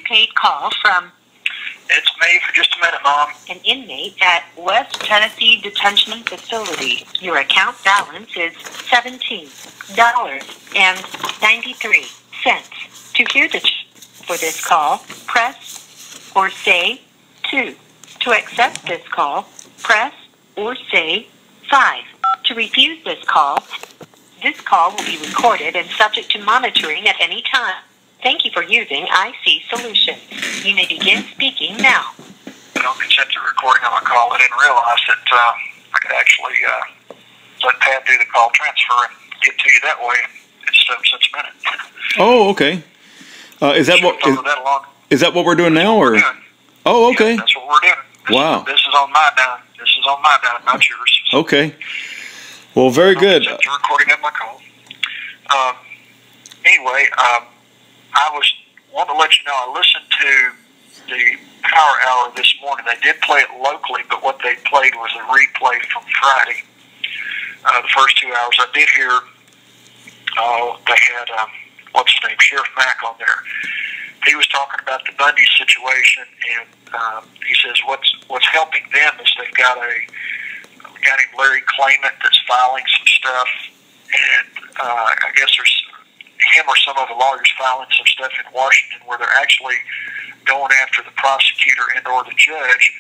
prepaid call from... It's me for just a minute, Mom. An inmate at West Tennessee Detention Facility. Your account balance is $17.93. To hear the for this call, press or say 2. To accept this call, press or say 5. To refuse this call will be recorded and subject to monitoring at any time. Thank you for using IC Solutions. You may begin speaking now. I don't consent to recording on my call. I didn't realize that I could actually let Pat do the call transfer and get to you that way. It's 7 cents a minute. Oh, okay. Is that what we're doing now, or? Oh, okay. Yeah, that's what we're doing. This is on my dime. This is on my dime, not yours. So. Okay. Well, very good. To recording of my call. Anyway, I was wanting to let you know I listened to the Power Hour this morning. They did play it locally, but what they played was a replay from Friday. The first 2 hours I did hear. They had what's his name, Sheriff Mack, on there. He was talking about the Bundy situation, and he says what's helping them is they've got a guy named Larry Claimant that's filing some stuff, and I guess there's him or some of the lawyers filing some stuff in Washington where they're actually going after the prosecutor and or the judge,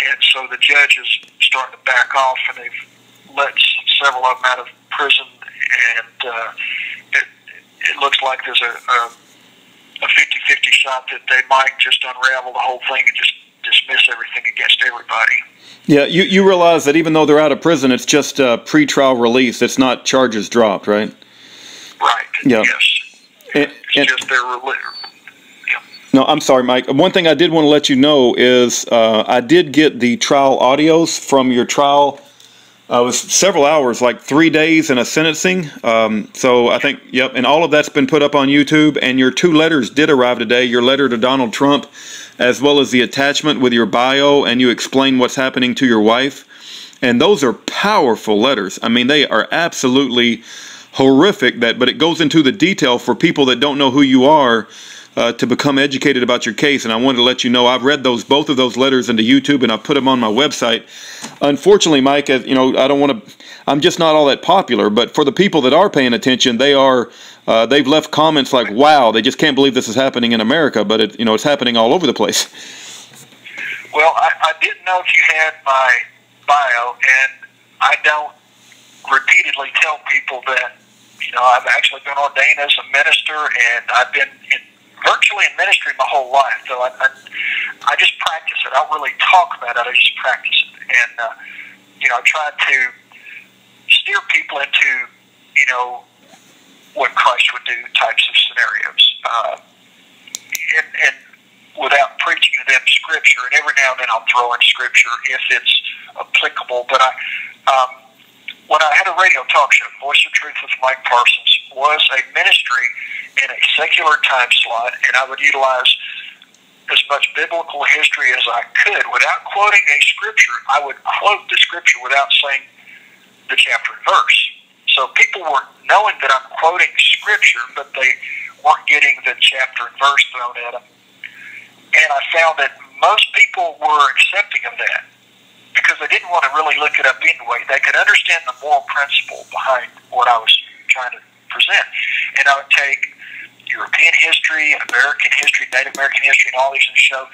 and so the judge is starting to back off, and they've let several of them out of prison, and it looks like there's a 50-50 shot that they might just unravel the whole thing and just dismiss everything against everybody. Yeah, you realize that even though they're out of prison, it's just a pre-trial release. It's not charges dropped, right? Right. Yeah. Yes. It's just their release. Yeah. No, I'm sorry, Mike. One thing I did want to let you know is I did get the trial audios from your trial. It was several hours, like 3 days in a sentencing. So I think, yep, and all of that's been put up on YouTube. And your 2 letters did arrive today, your letter to Donald Trump, as well as the attachment with your bio, and you explain what's happening to your wife. And those are powerful letters. I mean, they are absolutely horrific, but it goes into the detail for people that don't know who you are to become educated about your case. And I wanted to let you know I've read both of those letters into YouTube, and I've put them on my website. Unfortunately, Mike, I don't want to. I'm just not all that popular. But for the people that are paying attention, they've left comments like, "Wow, they just can't believe this is happening in America." But it's happening all over the place. Well, I didn't know if you had my bio, and I don't repeatedly tell people that I've actually been ordained as a minister, and I've been virtually in ministry my whole life. So I just practice it. I don't really talk about it. I just practice it. And, I try to steer people into, what Christ would do types of scenarios. And without preaching to them Scripture. And every now and then I'll throw in Scripture if it's applicable. But when I had a radio talk show, Voice of Truth with Mike Parsons was a ministry in a secular time slot, and I would utilize as much biblical history as I could. Without quoting a scripture, I would quote the scripture without saying the chapter and verse. So people were knowing that I'm quoting scripture, but they weren't getting the chapter and verse thrown at them. And I found that most people were accepting of that, because they didn't want to really look it up anyway. They could understand the moral principle behind what I was trying to present. And I would take European history and American history, Native American history, and all these and show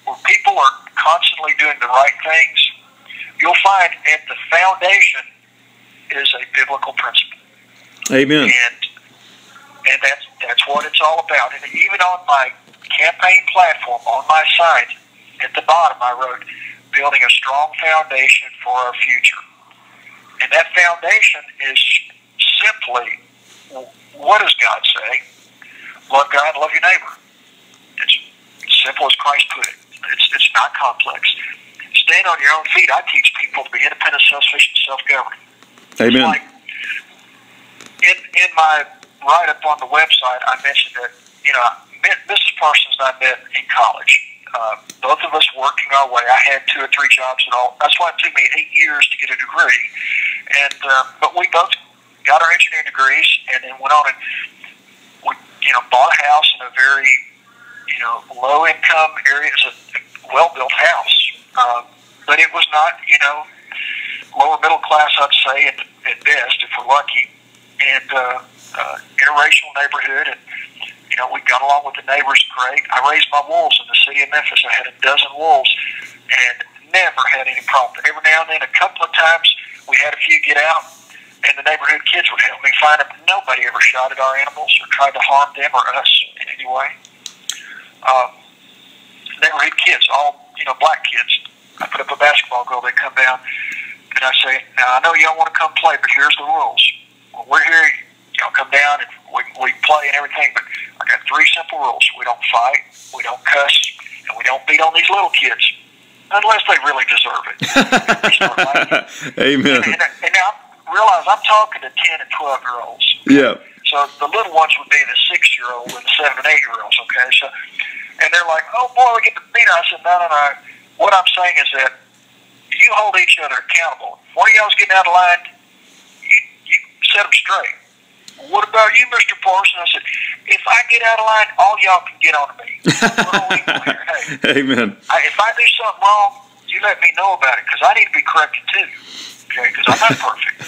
where people are constantly doing the right things. You'll find at the foundation is a biblical principle. Amen. And that's what it's all about. And even on my campaign platform, on my site, at the bottom I wrote, building a strong foundation for our future. And that foundation is simply, what does God say? Love God, love your neighbor. It's as simple as Christ put it. It's not complex. Stand on your own feet. I teach people to be independent, self-sufficient, self-governing. Amen. Like in my write-up on the website, I mentioned that, Mrs. Parsons and I met in college. Both of us working our way. I had 2 or 3 jobs and all. That's why it took me 8 years to get a degree. And but we both got our engineering degrees and then went on and we, bought a house in a very low income area. It's a well built house, but it was not lower middle class, I'd say at best, if we're lucky, and interracial neighborhood, and we got along with the neighbors great. I raised my wolves in the city of Memphis. I had a dozen wolves, and never had any problem. Every now and then, a couple of times, we had a few get out, and the neighborhood kids would help me find them. Nobody ever shot at our animals or tried to harm them or us in any way. Neighborhood kids, all black kids. I put up a basketball goal. They come down, and I say, "Now I know y'all want to come play, but here's the rules. When we're here, y'all come down and we play and everything, but I got 3 simple rules. We don't fight, we don't cuss, and we don't beat on these little kids unless they really deserve it." Amen. And now realize I'm talking to 10 and 12-year-olds. Yeah. So the little ones would be the 6-year-old and the 7 and 8-year-olds. Okay. So, and they're like, "Oh boy, we get to beat." I said, "No. What I'm saying is that you hold each other accountable. If one of y'all's getting out of line, you set them straight. What about you, Mr. Parsons?" I said, "If I get out of line, all y'all can get on to me. We're all equal here. Hey, Amen. if I do something wrong, you let me know about it, because I need to be corrected too. Okay, because I'm not perfect."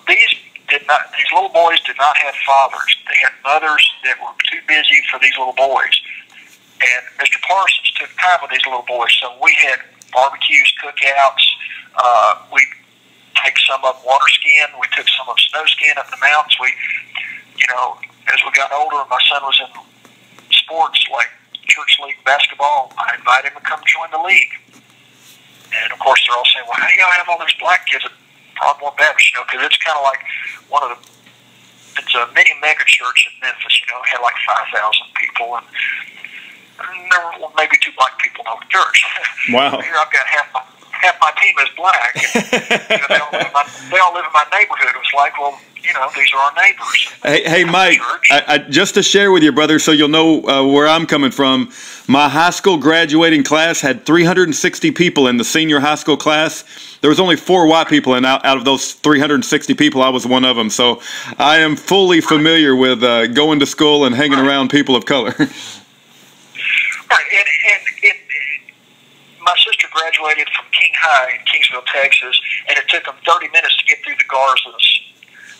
These little boys did not have fathers. They had mothers that were too busy for these little boys. And Mr. Parsons took time with these little boys. So we had barbecues, cookouts. We take some up water skiing. We took some up snow skiing up the mountains. As we got older, my son was in sports like church league basketball. I invited him to come join the league. And of course, they're all saying, "Well, how do y'all have all these black kids at Broadmoor Baptist?" Because it's kind of like it's a mini mega church in Memphis. It had like 5,000 people, and there were maybe 2 black people in the church. Wow. Here I've got half my team is black. And, they all live in my neighborhood. It was like, well, these are our neighbors. Hey, Mike, I just to share with you, brother, so you'll know where I'm coming from. My high school graduating class had 360 people in the senior high school class. There was only 4 white people, and out of those 360 people, I was one of them. So I am fully familiar with going to school and hanging around people of color. Right, and my sister graduated from King High in Kingsville, Texas, and it took them 30 minutes to get through the Garzas.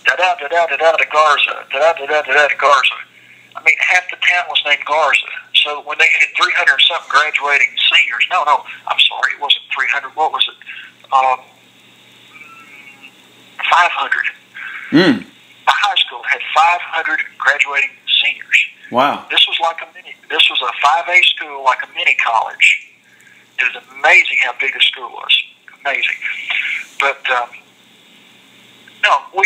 Da-da-da-da-da-da, the Garza. Da-da-da-da-da-da, the Garza. I mean, half the town was named Garza. So when they had 300-something graduating seniors, no, I'm sorry, it wasn't 300. What was it? 500. Mm. My high school had 500 graduating seniors. Wow. This was a 5A school, like a mini college. It was amazing how big the school was. Amazing. But, no, we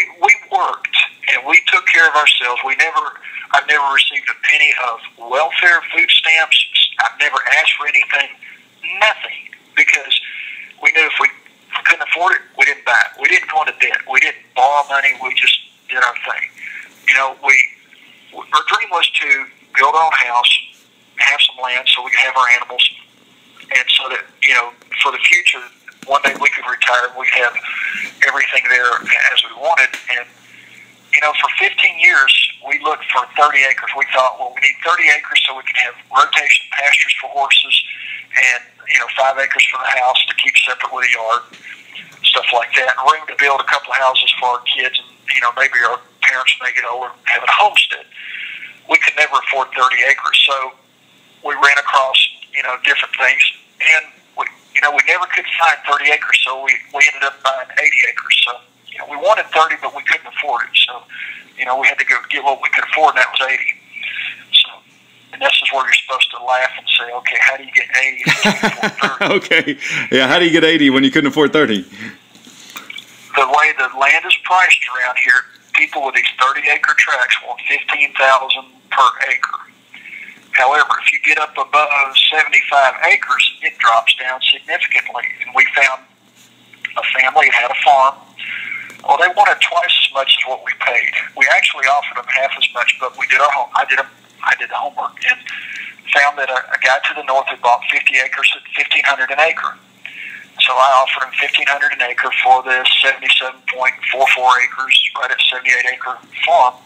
worked, and we took care of ourselves. I've never received a penny of welfare, food stamps. I've never asked for anything, nothing, because we knew if we couldn't afford it, we didn't buy it. We didn't go into debt. We didn't borrow money. We just did our thing. Our dream was to build our own house, have some land so we could have our animals, and so that, for the future, one day we could retire and we'd have everything there as we wanted. And, for 15 years, we looked for 30 acres. We thought, well, we need 30 acres so we can have rotation pastures for horses and, 5 acres for the house to keep separate with a yard, stuff like that. And room to build a couple of houses for our kids and, maybe our parents may get older and have a homestead. We could never afford 30 acres. So we ran across, different things. And we never could find 30 acres, so we ended up buying 80 acres. So, we wanted 30, but we couldn't afford it. So, we had to go get what we could afford, and that was 80. So, and this is where you're supposed to laugh and say, okay, how do you get 80 if you can't afford 30? Okay. Yeah, how do you get 80 when you couldn't afford 30? The way the land is priced around here, people with these 30-acre tracts want $15,000 per acre. However, if you get up above 75 acres, it drops down significantly. And we found a family that had a farm. Well, they wanted twice as much as what we paid. We actually offered them half as much, but we did our home. I did the homework and found that a guy to the north had bought 50 acres at $1,500 an acre. So I offered him $1,500 an acre for this 77.44 acres, right at 78-acre farm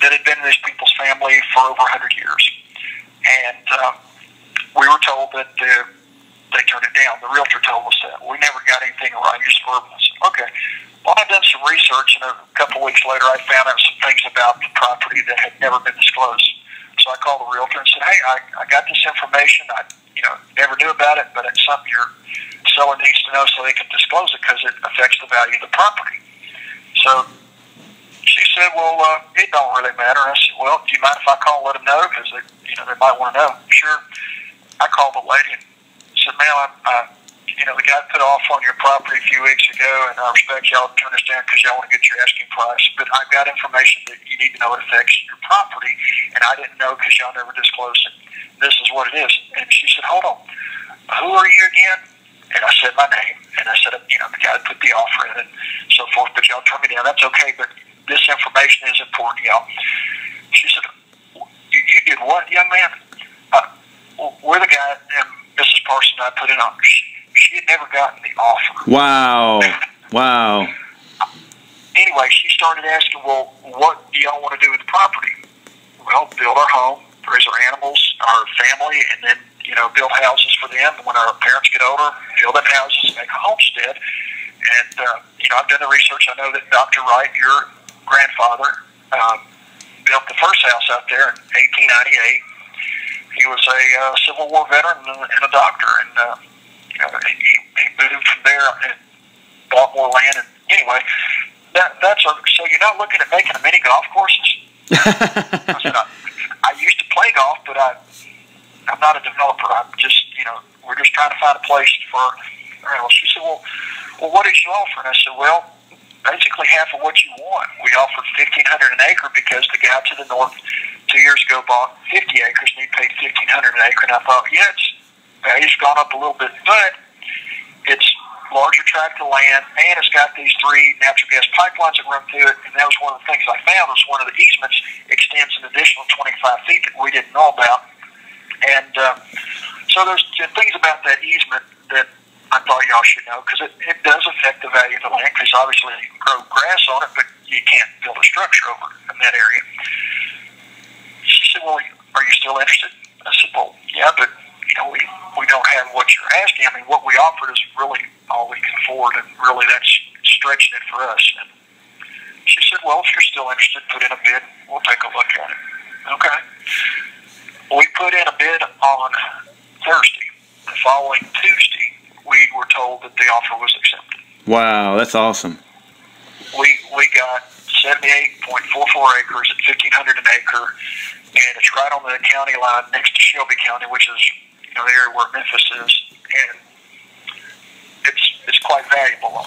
that had been in this people's family for over 100 years. And we were told that they turned it down. The realtor told us that. We never got anything around just verbal. I said, okay. Well, I've done some research, and a couple of weeks later, I found out some things about the property that had never been disclosed. So I called the realtor and said, hey, I got this information. I never knew about it, but it's something your seller needs to know so they can disclose it because it affects the value of the property. So she said, well, it don't really matter. I said, well, do you mind if I call and let them know? Because they might want to know. Sure. I called the lady and said, ma'am, the guy put off on your property a few weeks ago, and I respect y'all to turn this down because y'all want to get your asking price. But I've got information that you need to know it affects your property, and I didn't know because y'all never disclosed it. This is what it is. And she said, hold on. Who are you again? And I said my name, and I said, the guy that put the offer in and so forth, but y'all turn me down. That's okay, but this information is important, y'all. She said, you did what, young man? We're the guy, and Mrs. Parsons and I put in on. She had never gotten the offer. Wow. Wow. Anyway, she started asking, well, what do y'all want to do with the property? Well, build our home, raise our animals, our family, and then, build houses for them. And when our parents get older, build them houses, make a homestead. And, I've done the research. I know that Dr. Wright, your grandfather, built the first house out there in 1898. He was a Civil War veteran and a doctor, and he moved from there and bought more land. And anyway, so you're not looking at making a mini golf courses? I said, I used to play golf, but I'm not a developer. I'm just, we're just trying to find a place for our animals. She said, well, what did you offer? And I said, well, basically half of what you want. We offered $1,500 an acre because the guy to the north 2 years ago bought 50 acres and he paid $1,500 an acre. And I thought, yeah, value's gone up a little bit, but it's larger tract of land, and it's got these 3 natural gas pipelines that run through it. And that was one of the things I found was one of the easements extends an additional 25 feet that we didn't know about. And so there's things about that easement that I thought y'all should know, because it does affect the value of the land, because obviously you can grow grass on it, but you can't build a structure over in that area. She said, well, are you still interested? I said, well, yeah, but we don't have what you're asking. I mean, what we offered is really all we can afford, and really that's stretching it for us. And she said, well, if you're still interested, put in a bid. We'll take a look at it. Okay. We put in a bid on Thursday. The following Tuesday, we were told that the offer was accepted. Wow, that's awesome. We got 78.44 acres at $1,500 an acre, and it's right on the county line next to Shelby County, which is the area where Memphis is, and it's quite valuable.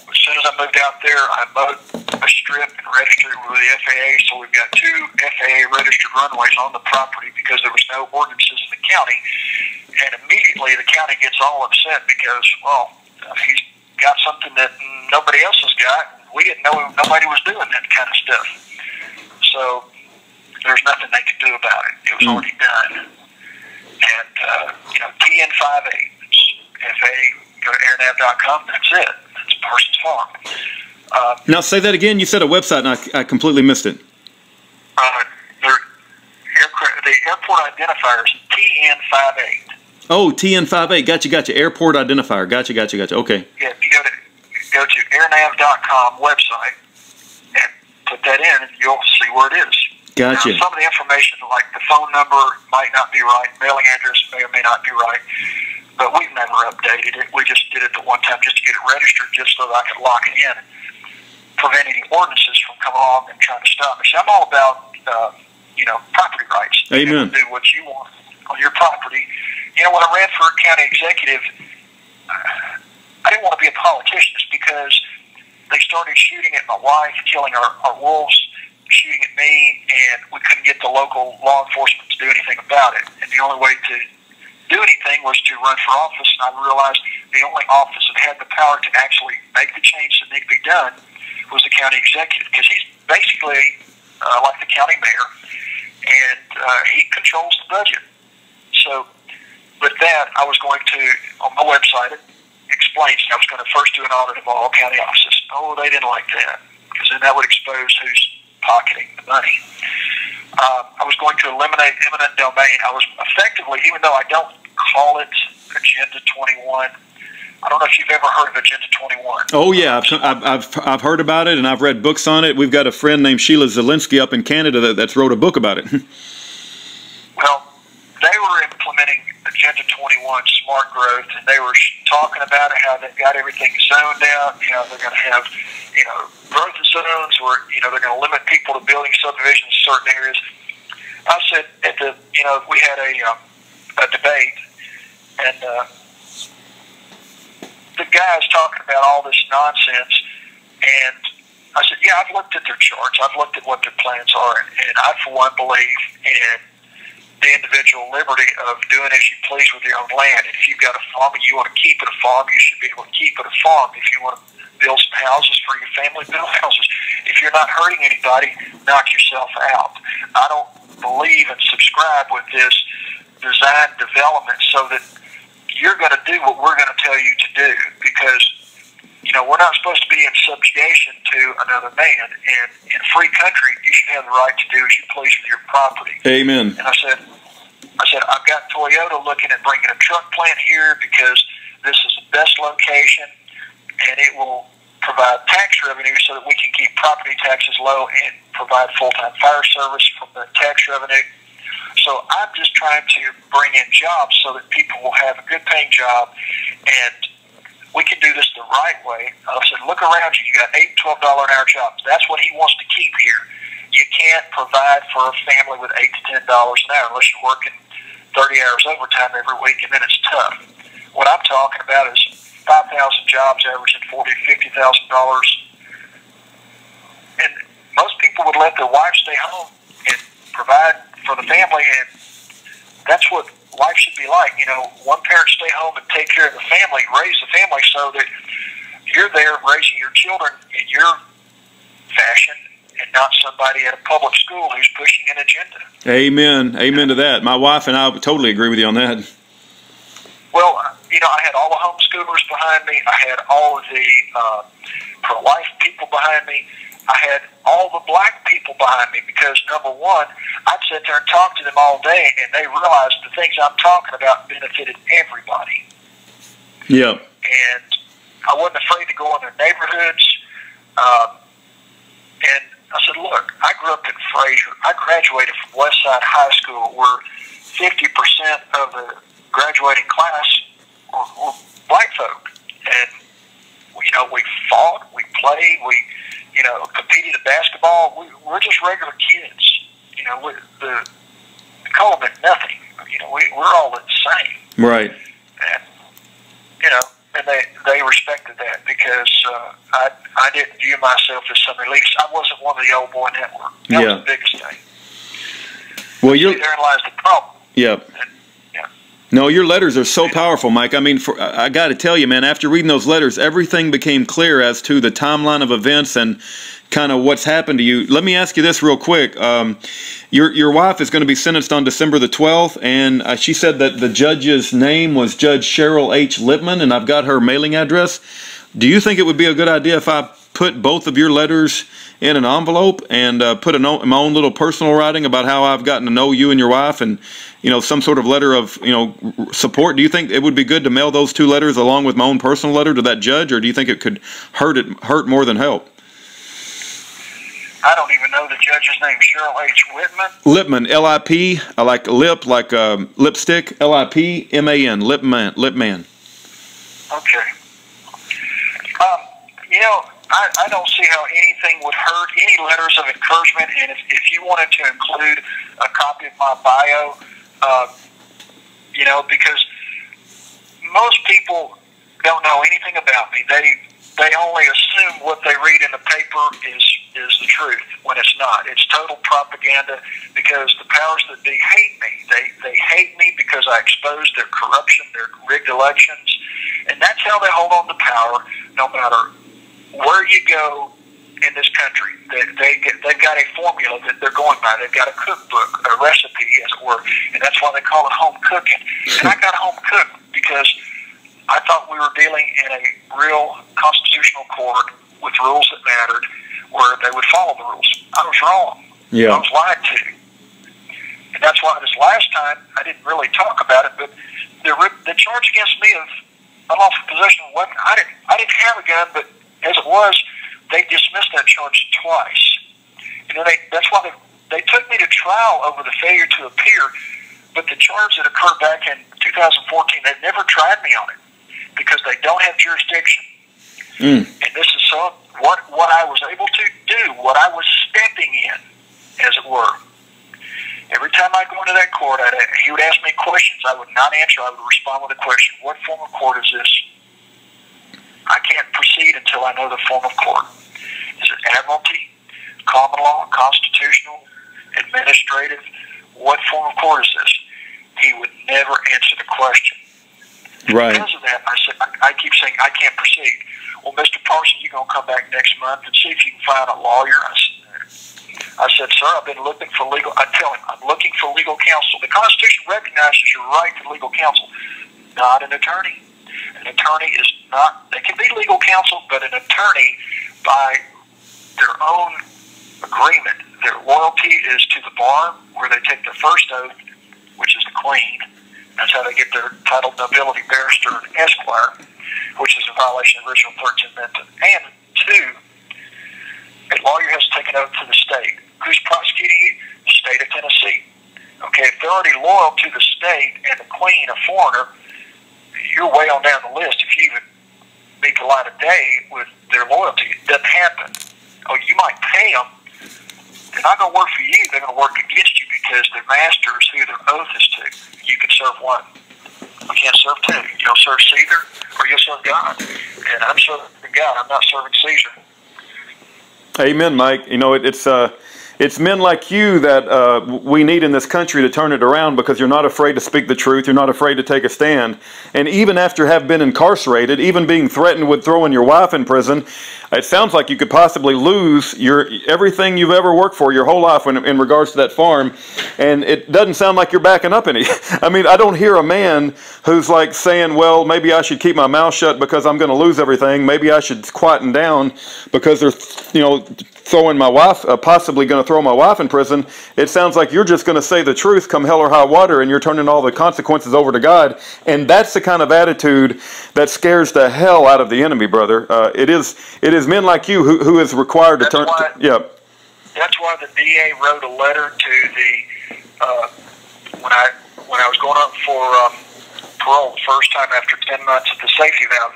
As soon as I moved out there, I mowed a strip and registered with the FAA, so we've got 2 FAA registered runways on the property because there was no ordinances in the county. And immediately the county gets all upset because, well, he's got something that nobody else has got. We didn't know nobody was doing that kind of stuff. So there's nothing they could do about it. It was already done. And, TN58, FAA, go to airnav.com, that's it. That's Parsons Farm. Now say that again. You said a website, and I completely missed it. The airport identifier is TN58. Oh, TN58. Gotcha. Airport identifier. Gotcha. Okay. Yeah, if you go to airnav.com website and put that in, and you'll see where it is. Gotcha. Now, some of the information, like the phone number, might not be right. Mailing address may or may not be right. But we've never updated it. We just did it the one time just to get it registered, just so that I could lock it in and prevent any ordinances from coming along and trying to stop me. See, I'm all about, property rights. Amen. Do what you want on your property. When I ran for county executive, I didn't want to be a politician. It's because they started shooting at my wife, killing our wolves, shooting at me, and we couldn't get the local law enforcement to do anything about it. And the only way to do anything was to run for office, and I realized the only office that had the power to actually make the change that need to be done was the county executive, because he's basically like the county mayor, and he controls the budget. So with that, I was going to, on my website, it explains I was going to first do an audit of all county offices. Oh, they didn't like that, because then that would expose who's pocketing the money. I was going to eliminate eminent domain. I was effectively, even though I don't call it Agenda 21, I don't know if you've ever heard of Agenda 21. Oh yeah, I've heard about it, and I've read books on it. We've got a friend named Sheila Zielinski up in Canada that's wrote a book about it. Well, they were implementing Agenda 21 smart growth, and they were talking about how they've got everything zoned out. You know, they're going to have, you know, growth zones where, you know, they're going to limit people to building subdivisions in certain areas. I said at the, you know, we had a debate, and the guy's talking about all this nonsense, and I said, yeah, I've looked at their charts. I've looked at what their plans are, and I, for one, believe in the individual liberty of doing as you please with your own land. If you've got a farm and you want to keep it a farm, you should be able to keep it a farm. If you want to build some houses for your family, build houses. If you're not hurting anybody, knock yourself out. I don't believe and subscribe with this design development so that you're going to do what we're going to tell you to do, because, you know, we're not supposed to be in subjugation to another man. And in a free country, you should have the right to do as you please with your property. Amen. And I said, I've got Toyota looking at bringing a truck plant here because this is the best location, and it will provide tax revenue so that we can keep property taxes low and provide full-time fire service from the tax revenue. So I'm just trying to bring in jobs so that people will have a good-paying job, and we can do this the right way. I said, look around you. You got $8 and $12 an hour jobs. That's what he wants to keep here. You can't provide for a family with $8 to $10 an hour unless you're working 30 hours overtime every week, and then it's tough. What I'm talking about is 5,000 jobs averaging $40,000 to $50,000, and most people would let their wife stay home and provide for the family, and that's what life should be like. You know, one parent stay home and take care of the family, raise the family, so that you're there raising your children in your fashion and not somebody at a public school who's pushing an agenda. Amen. Amen to that. My wife and I would totally agree with you on that. Well, you know, I had all the homeschoolers behind me. I had all of the pro-life people behind me. I had all the black people behind me because, number one, I'd sit there and talk to them all day, and they realized the things I'm talking about benefited everybody. Yeah. And I wasn't afraid to go in their neighborhoods. And I said, look, I grew up in Fraser. I graduated from Westside High School, where 50% of the graduating class were black folk. And, you know, we fought, we played, we, you know, competed in basketball. We're just regular kids. You know, the color meant nothing. You know, we're all the same. Right. And, you know, and they respected that because I didn't view myself as some elitist. I wasn't one of the old boy network. That was the biggest thing. Well, therein lies the problem. Yep. And, yeah. No, your letters are so powerful, Mike. I mean, I got to tell you, man, after reading those letters, everything became clear as to the timeline of events and kind of what's happened to you. Let me ask you this real quick. Your wife is going to be sentenced on December the 12th, and she said that the judge's name was Judge Cheryl H. Lippman, and I've got her mailing address. Do you think it would be a good idea if I put both of your letters in an envelope and put my own little personal writing about how I've gotten to know you and your wife, and, you know, some sort of letter of, you know, support? Do you think it would be good to mail those two letters along with my own personal letter to that judge, or do you think it could hurt more than help? I don't even know the judge's name. Cheryl H. Whitman? Lippman, L-I-P, like lip, like lipstick, L-I-P-M-A-N, Lipman. Okay. You know, I don't see how anything would hurt, any letters of encouragement, and if you wanted to include a copy of my bio, you know, because most people don't know anything about me. They only assume what they read in the paper is the truth, when it's not. It's total propaganda, because the powers that be hate me. They hate me because I exposed their corruption, their rigged elections, and that's how they hold on to power, no matter where you go in this country. They've got a formula that they're going by. They've got a cookbook, a recipe, as it were, and that's why they call it home cooking. And I got home cooked because I thought we were dealing in a real constitutional court with rules that mattered, where they would follow the rules. I was wrong. Yeah. I was lied to. And that's why this last time I didn't really talk about it, but the charge against me of unlawful possession of a weapon, I didn't have a gun, but as it was, they dismissed that charge twice. And then that's why they took me to trial over the failure to appear, but the charge that occurred back in 2014, they've never tried me on it because they don't have jurisdiction. And this is what I was able to do, what I was stepping in, as it were. Every time I go into that court, he would ask me questions. I would not answer. I would respond with a question. What form of court is this? I can't proceed until I know the form of court. Is it admiralty, common law, constitutional, administrative? What form of court is this? He would never answer the question. Right. Because of that, I keep saying, I can't proceed. Well, Mr. Parsons, you're going to come back next month and see if you can find a lawyer. I said, sir, I've been looking for legal. I tell him, I'm looking for legal counsel. The Constitution recognizes your right to legal counsel, not an attorney. An attorney is not, they can be legal counsel, but an attorney, by their own agreement, their loyalty is to the bar, where they take their first oath, which is the Queen. That's how they get their title nobility, barrister, and esquire, which is a violation of the original 13th Amendment. And two, a lawyer has to take an oath to the state. Who's prosecuting you? The state of Tennessee. Okay, if they're already loyal to the state and the Queen, a foreigner, you're way on down the list if you even meet the light of day with their loyalty. It doesn't happen. Oh, you might pay them. They're not going to work for you. They're going to work against you because their master is who their oath is to. You can serve one. You can't serve two. You'll serve Caesar or you'll serve God. And I'm serving God. I'm not serving Caesar. Amen, Mike. You know, it's men like you that we need in this country to turn it around, because you're not afraid to speak the truth. You're not afraid to take a stand. And even after have been incarcerated, even being threatened with throwing your wife in prison, it sounds like you could possibly lose everything you've ever worked for your whole life in regards to that farm. And it doesn't sound like you're backing up any. I mean, I don't hear a man who's like saying, well, maybe I should keep my mouth shut because I'm going to lose everything. Maybe I should quieten down because they're, throwing my wife, possibly going to throw my wife in prison. It sounds like you're just going to say the truth come hell or high water, and you're turning all the consequences over to God. And that's the kind of attitude that scares the hell out of the enemy, brother. It is men like you who is required to turn. That's why the DA wrote a letter to the when I was going up for parole the first time after 10 months at the safety valve.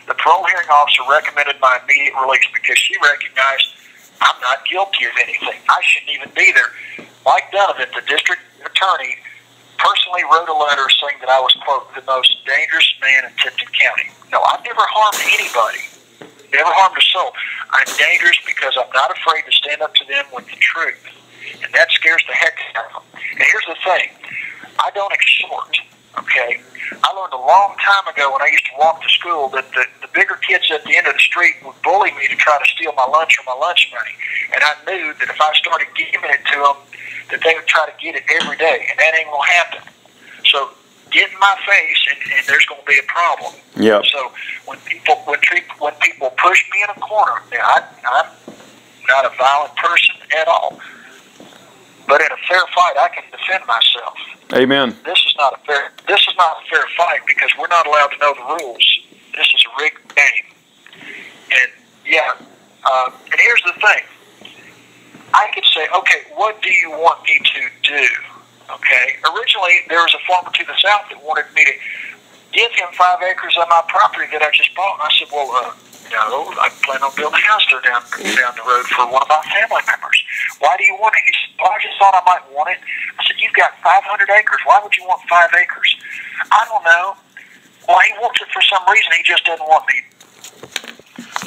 The parole hearing officer recommended my immediate release because she recognized I'm not guilty of anything. I shouldn't even be there. Mike Donovan, the district attorney, personally wrote a letter saying that I was, quote, the most dangerous man in Tipton County. No, I've never harmed anybody. Never harmed a soul. I'm dangerous because I'm not afraid to stand up to them with the truth. And that scares the heck out of them. And here's the thing. I don't extort, okay? I learned a long time ago when I used to walk to school that the bigger kids at the end of the street would bully me to try to steal my lunch or my lunch money. And I knew that if I started giving it to them, that they would try to get it every day. And that ain't going to happen. So get in my face and there's going to be a problem. Yeah. So when people push me in a corner, now I'm not a violent person at all. But in a fair fight, I can defend myself. Amen. This is not a fair fight because we're not allowed to know the rules. This is a rigged game. And and here's the thing. I could say, okay, what do you want me to do? Okay. Originally, there was a farmer to the south that wanted me to give him 5 acres of my property that I just bought. And I said, well, no, I plan on building a house there down the road for one of my family members. Why do you want it? He said, well, I just thought I might want it. I said, you've got 500 acres. Why would you want 5 acres? I don't know. Well, he wants it for some reason. He just doesn't want me.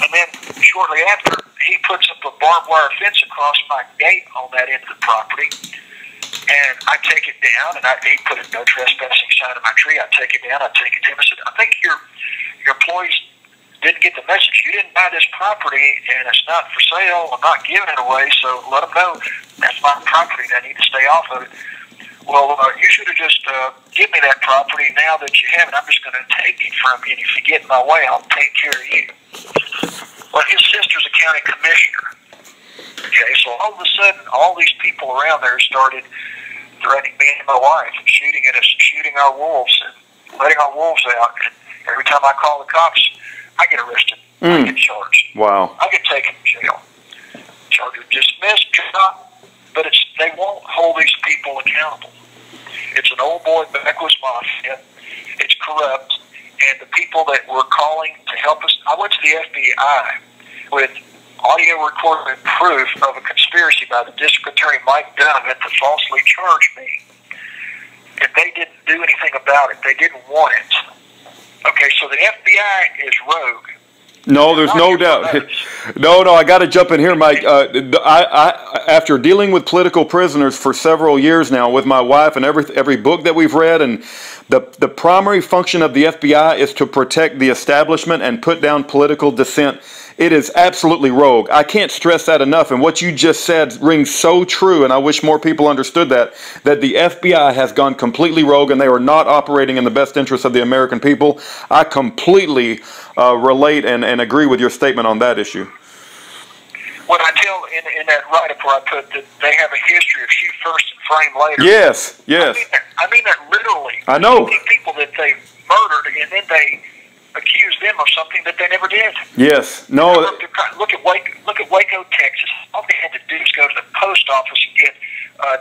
And then shortly after, he puts up a barbed wire fence across my gate on that end of the property. And I take it down, and he put a no trespassing sign on my tree. I take it down. I take it to him. I said, I think your employees didn't get the message. You didn't buy this property, and it's not for sale. I'm not giving it away, so let them know that's my property. I need to stay off of it. Well, you should have just give me that property. Now that you have it, I'm just going to take it from you, and if you get in my way, I'll take care of you. Well, his sister's a county commissioner. Okay, so all of a sudden, all these people around there started threatening me and my wife and shooting at us, shooting our wolves and letting our wolves out. And every time I call the cops, I get arrested. I get charged. Wow. I get taken to jail. Charges dismissed, but they won't hold these people accountable. It's an old boy backwards mafia. It's corrupt. And the people that were calling to help us, I went to the FBI with audio recorded proof of a conspiracy by the district attorney Mike Donovan to falsely charge me. And they didn't do anything about it. They didn't want it. Okay, so the FBI is rogue. No, there's no doubt. No, I got to jump in here, Mike. After dealing with political prisoners for several years now with my wife and every book that we've read, and the primary function of the FBI is to protect the establishment and put down political dissent. It is absolutely rogue. I can't stress that enough. And what you just said rings so true, and I wish more people understood that the FBI has gone completely rogue and they are not operating in the best interest of the American people. I completely relate and agree with your statement on that issue. What I tell in that write-up where I put that they have a history of shoot first and frame later. Yes. I mean that literally. I know. People that they murdered and then they accuse them of something that they never did. Yes. No. Look at Waco, Texas. All they had to do is go to the post office and get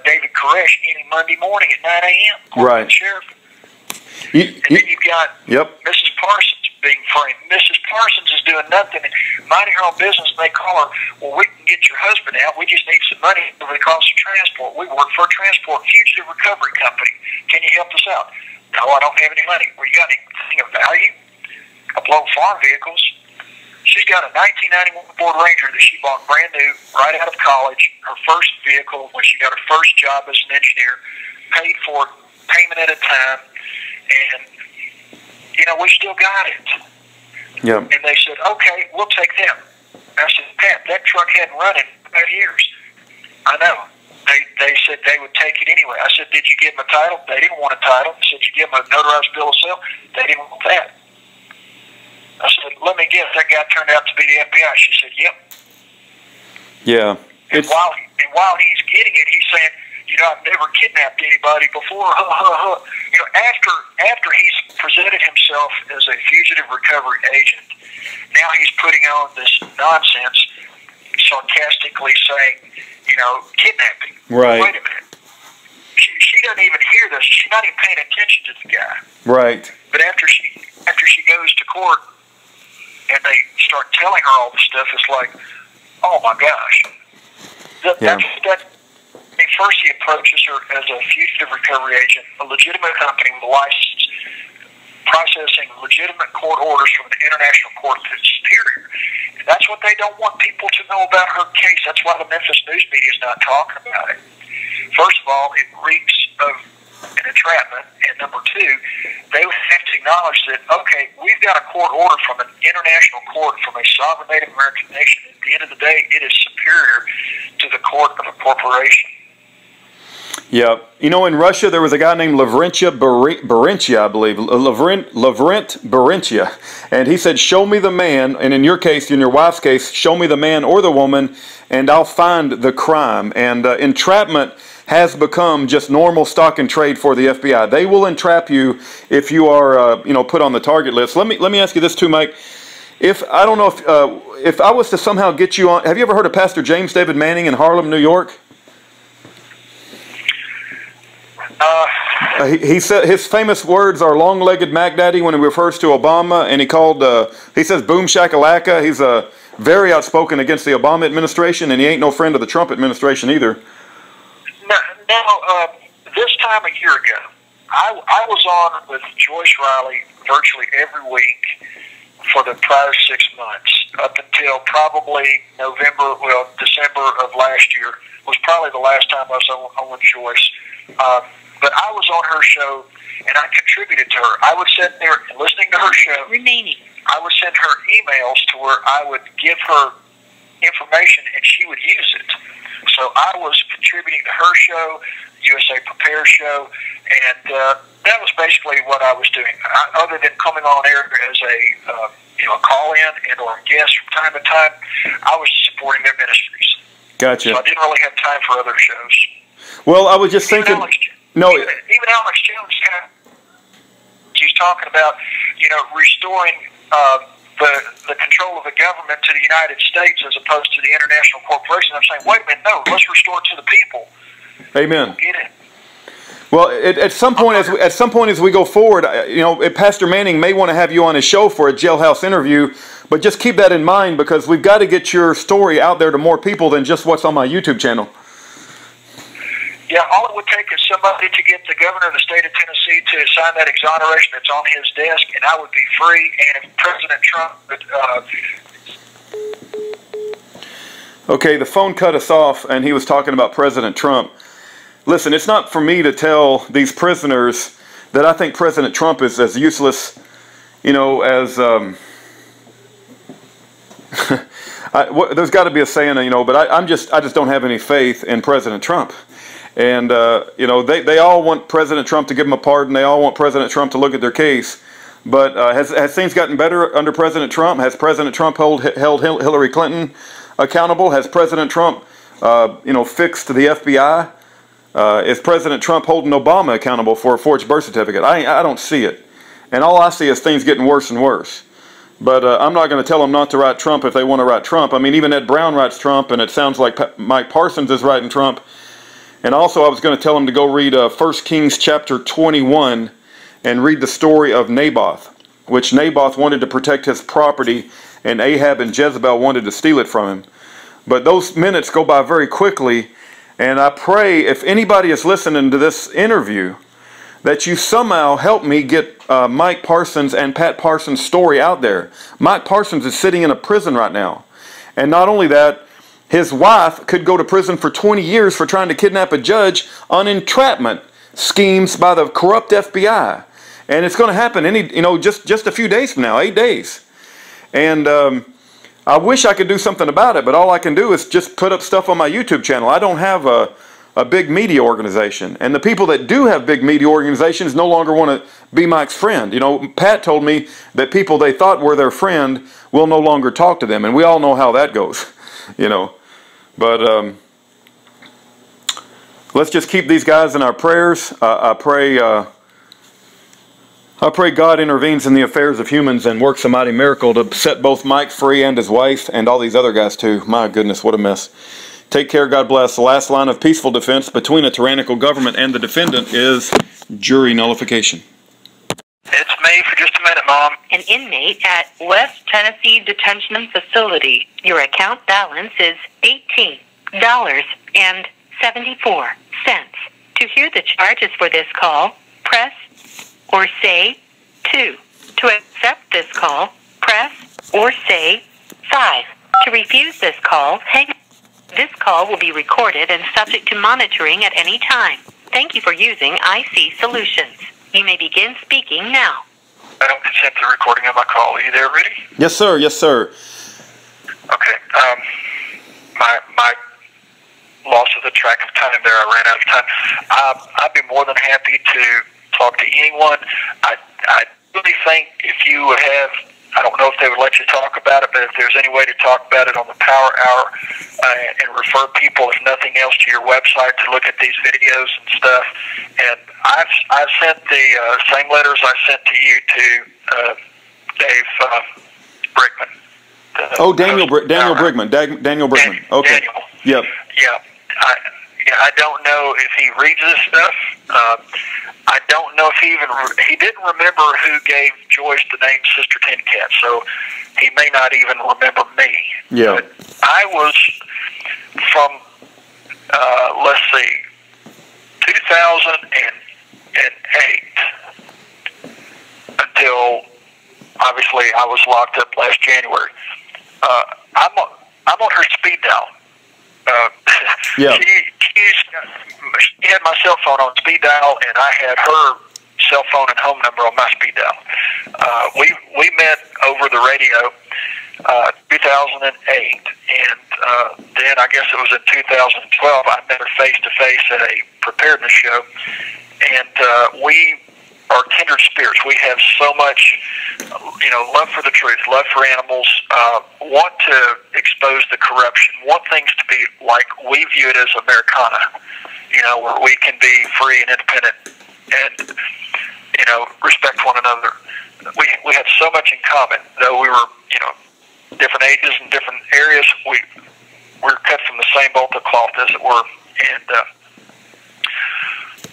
David Koresh any Monday morning at 9 a.m. Right. Sheriff. And then you've got Mrs. Parsons being framed. Mrs. Parsons is doing nothing, minding her own business, and they call her, well, we can get your husband out. We just need some money for the cost of transport. We work for a transport fugitive recovery company. Can you help us out? No, I don't have any money. Well, you got anything of value? A couple of farm vehicles. She's got a 1991 Ford Ranger that she bought brand new right out of college, her first vehicle when she got her first job as an engineer, paid for it, payment at a time, and, we still got it. Yeah. And they said, okay, we'll take them. I said, Pat, that truck hadn't run in 5 years. I know. They said they would take it anyway. I said, did you give them a title? They didn't want a title. I said, you give them a notarized bill of sale? They didn't want that. I said, let me guess, that guy turned out to be the FBI. She said, yep. Yeah. And while he's getting it, he's saying, I've never kidnapped anybody before. After he's presented himself as a fugitive recovery agent, now he's putting on this nonsense, sarcastically saying, kidnapping. Right. Wait a minute. She doesn't even hear this. She's not even paying attention to the guy. Right. But after she goes to court and they start telling her all this stuff, it's like, oh my gosh. First he approaches her as a fugitive recovery agent, a legitimate company with a license, processing legitimate court orders from the International Court that's superior. And that's what they don't want people to know about her case. That's why the Memphis news media is not talking about it. First of all, it reeks of an entrapment. And number two, they would have to acknowledge that, okay, we've got a court order from an international court from a sovereign Native American nation. At the end of the day, it is superior to the court of a corporation. Yeah. In Russia, there was a guy named Lavrentiy Berentia, I believe. Lavrent Berentia. And he said, show me the man, and in your case, in your wife's case, show me the man or the woman, and I'll find the crime. And entrapment has become just normal stock and trade for the FBI. They will entrap you if you are, put on the target list. Let me ask you this too, Mike. If I was to somehow get you on, have you ever heard of Pastor James David Manning in Harlem, New York? He said his famous words are "long-legged Mac Daddy" when he refers to Obama, and he says "boom shakalaka." He's very outspoken against the Obama administration, and he ain't no friend of the Trump administration either. Now, this time a year ago, I was on with Joyce Riley virtually every week for the prior 6 months, up until probably December of last year was probably the last time I was on with Joyce. But I was on her show, and I contributed to her. I would sit there and listening to her show. Remaining. I would send her emails to where I would give her information, and she would use it. So I was contributing to her show, USA Prepare show, and that was basically what I was doing. Other than coming on air as a call-in and or guest from time to time, I was supporting their ministries. Gotcha. So I didn't really have time for other shows. Well, I was just thinking. No. Even Alex Jones, he's talking about, restoring the control of the government to the United States as opposed to the international corporation. I'm saying, wait a minute, no, let's restore it to the people. Amen. Get it. Well, at some point as we go forward, Pastor Manning may want to have you on his show for a jailhouse interview, but just keep that in mind, because we've got to get your story out there to more people than just what's on my YouTube channel. Yeah, all it would take is somebody to get the governor of the state of Tennessee to sign that exoneration that's on his desk, and I would be free. And if President Trump would... Okay, the phone cut us off, and he was talking about President Trump. Listen, it's not for me to tell these prisoners that I think President Trump is as useless, as... there's got to be a saying, but I just don't have any faith in President Trump. And, they all want President Trump to give them a pardon. They all want President Trump to look at their case. But has things gotten better under President Trump? Has President Trump held Hillary Clinton accountable? Has President Trump, fixed the FBI? Is President Trump holding Obama accountable for a forged birth certificate? I don't see it. And all I see is things getting worse and worse. But I'm not going to tell them not to write Trump if they want to write Trump. I mean, even Ed Brown writes Trump, and it sounds like Mike Parsons is writing Trump. And also, I was going to tell them to go read 1 Kings chapter 21 and read the story of Naboth, which Naboth wanted to protect his property, and Ahab and Jezebel wanted to steal it from him. But those minutes go by very quickly, and I pray if anybody is listening to this interview that you somehow help me get Mike Parsons and Pat Parsons' story out there. Mike Parsons is sitting in a prison right now. And not only that, his wife could go to prison for 20 years for trying to kidnap a judge on entrapment schemes by the corrupt FBI. And it's going to happen just a few days from now, 8 days. And I wish I could do something about it, but all I can do is just put up stuff on my YouTube channel. I don't have a big media organization. And the people that do have big media organizations no longer want to be Mike's friend. Pat told me that people they thought were their friend will no longer talk to them. And we all know how that goes, But let's just keep these guys in our prayers. I pray God intervenes in the affairs of humans and works a mighty miracle to set both Mike free and his wife and all these other guys too. My goodness, what a mess. Take care, God bless. The last line of peaceful defense between a tyrannical government and the defendant is jury nullification. It's me for just a minute, Mom. An inmate at West Tennessee Detention Facility. Your account balance is $18.74. To hear the charges for this call, press or say 2. To accept this call, press or say 5. To refuse this call, hang up. This call will be recorded and subject to monitoring at any time. Thank you for using IC Solutions. You may begin speaking now. I don't consent to the recording of my call. Are you there, ready? Yes, sir. Yes, sir. Okay. My loss of the track of time there, I ran out of time. I'd be more than happy to talk to anyone. I really think if you would have, I don't know if they would let you talk about it, but if there's any way to talk about it on the Power Hour and refer people, if nothing else, to your website to look at these videos and stuff. And I've sent the same letters I sent to you to Dave Brickman. Daniel Brigman. Daniel Brigman. Okay. Daniel. Yep. Yeah. I don't know if he reads this stuff. I don't know if he didn't remember who gave Joyce the name Sister Tin Cat, so he may not even remember me. Yeah. But I was from, 2008 until, obviously, I was locked up last January. I'm on her speed dial. Yeah. She had my cell phone on speed dial, and I had her cell phone and home number on my speed dial. We met over the radio 2008, and then I guess it was in 2012 I met her face to face at a preparedness show, and we are kindred spirits. We have so much, love for the truth, love for animals, want to expose the corruption, want things to be like we view it as Americana. where we can be free and independent and, respect one another. We had so much in common, though we were, different ages and different areas. We're cut from the same bolt of cloth, as it were. And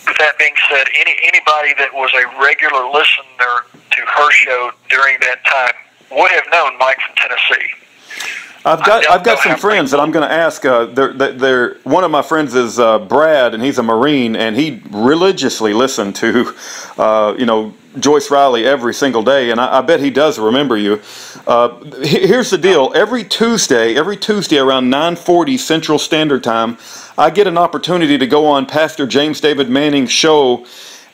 with that being said, anybody that was a regular listener to her show during that time would have known Mike from Tennessee. I've got some friends that I'm going to ask. One of my friends is Brad, and he's a Marine, and he religiously listened to, Joyce Riley every single day, and I bet he does remember you. Here's the deal: every Tuesday around 9:40 Central Standard Time, I get an opportunity to go on Pastor James David Manning's show.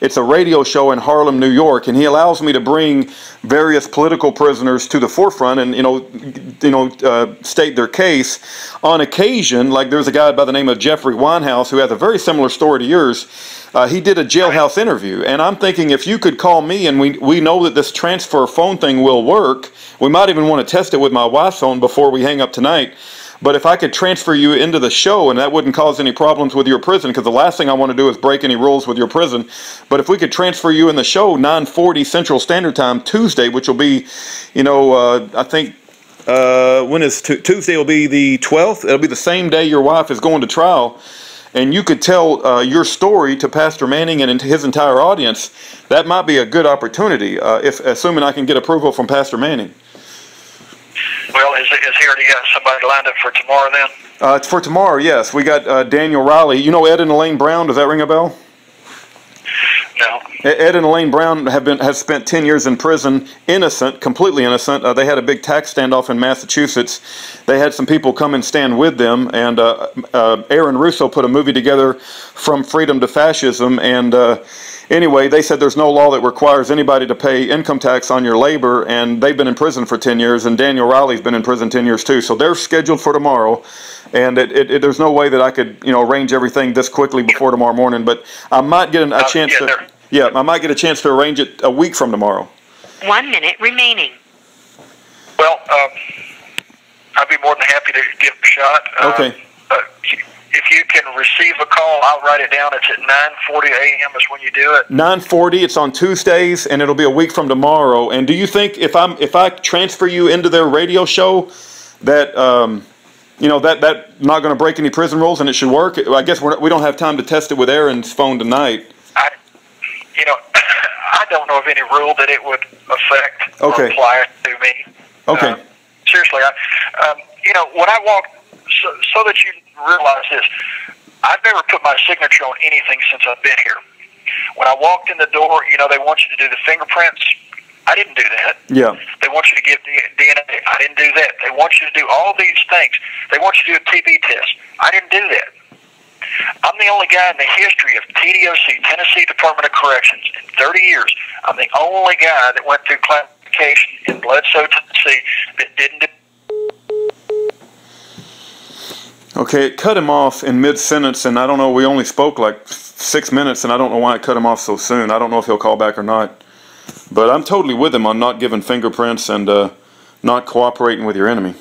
It's a radio show in Harlem, New York, and he allows me to bring various political prisoners to the forefront and state their case. On occasion, like there's a guy by the name of Jeffrey Winehouse who has a very similar story to yours. He did a jailhouse interview, and I'm thinking if you could call me, and we know that this transfer phone thing will work. We might even want to test it with my wife's phone before we hang up tonight. But if I could transfer you into the show, and that wouldn't cause any problems with your prison, because the last thing I want to do is break any rules with your prison. But if we could transfer you in the show 9:40 Central Standard Time Tuesday, which will be, I think, when is Tuesday? Will be the 12th. It'll be the same day your wife is going to trial, and you could tell your story to Pastor Manning and to his entire audience. That might be a good opportunity, if assuming I can get approval from Pastor Manning. Well, is he already got somebody lined up for tomorrow then? It's for tomorrow, yes. We got Daniel Riley. You know Ed and Elaine Brown? Does that ring a bell? No. Ed and Elaine Brown have spent 10 years in prison, innocent, completely innocent. They had a big tax standoff in Massachusetts. They had some people come and stand with them, and Aaron Russo put a movie together, From Freedom to Fascism, and anyway, they said there's no law that requires anybody to pay income tax on your labor, and they've been in prison for 10 years, and Daniel Riley's been in prison 10 years too. So they're scheduled for tomorrow, and there's no way that I could arrange everything this quickly before tomorrow morning, but I might get a chance to... Yeah, I might get a chance to arrange it a week from tomorrow. 1 minute remaining. Well, I'd be more than happy to give it a shot. Okay. If you can receive a call, I'll write it down. It's at 9:40 a.m. is when you do it. 9:40. It's on Tuesdays, and it'll be a week from tomorrow. And do you think if I transfer you into their radio show, that that not going to break any prison rules and it should work? I guess we don't have time to test it with Aaron's phone tonight. I don't know of any rule that it would affect or apply to me. Okay. Seriously, when I walk, so that you realize this, I've never put my signature on anything since I've been here. When I walked in the door, they want you to do the fingerprints. I didn't do that. Yeah. They want you to give DNA. I didn't do that. They want you to do all these things. They want you to do a TB test. I didn't do that. I'm the only guy in the history of TDOC, Tennessee Department of Corrections, in 30 years. I'm the only guy that went through classification in Bledsoe, Tennessee, that didn't do. Okay, it cut him off in mid-sentence, and I don't know, we only spoke like 6 minutes, and I don't know why it cut him off so soon. I don't know if he'll call back or not. But I'm totally with him on not giving fingerprints and not cooperating with your enemy.